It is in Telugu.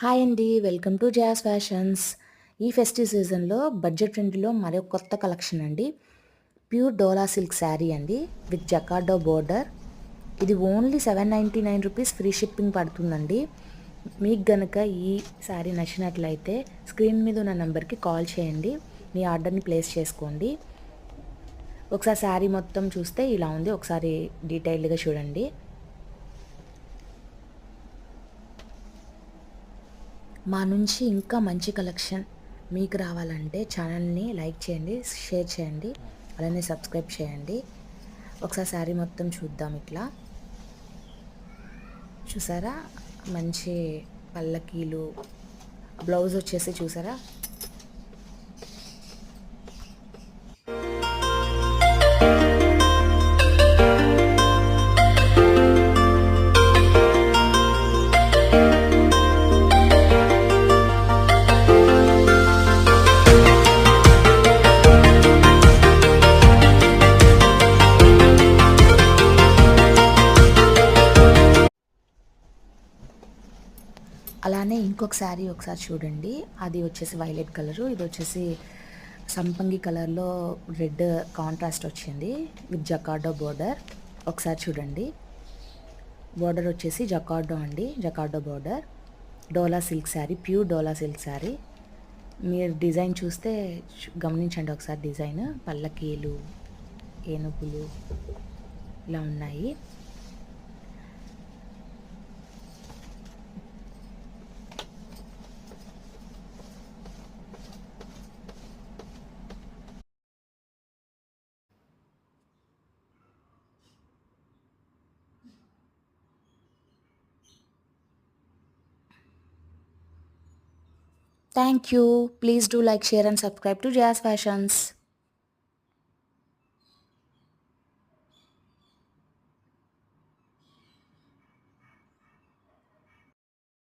హాయ్ అండి. Welcome to Jas Fashions. ఈ ఫెస్టివ్ సీజన్‌లో బడ్జెట్ ఫ్రెండ్లీలో మరో కొత్త కలెక్షన్ అండి. ప్యూర్ డోలా సిల్క్ శారీ అండి విత్ జకార్డో బోర్డర్. ఇది ఓన్లీ ₹799 ఫ్రీ షిప్పింగ్ పడుతుందండి. మీకు గనక ఈ శారీ నచ్చినట్లయితే స్క్రీన్ మీద ఉన్న నంబర్‌కి కాల్ చేయండి. మీ ఆర్డర్‌ని ప్లేస్ చేసుకోండి. ఒకసారి శారీ మొత్తం చూస్తే ఇలా ఉంది. ఒకసారి డీటెయిల్డ్‌గా చూడండి. మా నుంచి ఇంకా మంచి కలెక్షన్ మీకు రావాలంటే ఛానల్ని లైక్ చేయండి, షేర్ చేయండి, అలానే సబ్స్క్రైబ్ చేయండి. ఒకసారి శారీ మొత్తం చూద్దాం. ఇట్లా చూసారా, మంచి పల్లకీలు. బ్లౌజ్ వచ్చేసి చూసారా, అలానే ఇంకొక శారీ ఒకసారి చూడండి. అది వచ్చేసి వైలెట్ కలరు, ఇది వచ్చేసి సంపంగి కలర్లో రెడ్ కాంట్రాస్ట్ వచ్చింది విత్ జకార్డో బోర్డర్. ఒకసారి చూడండి. బోర్డర్ వచ్చేసి జకార్డో అండి, జకార్డో బోర్డర్. డోలా silk sari, pure dola silk sari. మీరు డిజైన్ చూస్తే గమనించండి ఒకసారి. డిజైన్ పల్లకీలు, ఏనుగులు ఇలా ఉన్నాయి. Thank you. Please do like, share and subscribe to Jazz Fashions.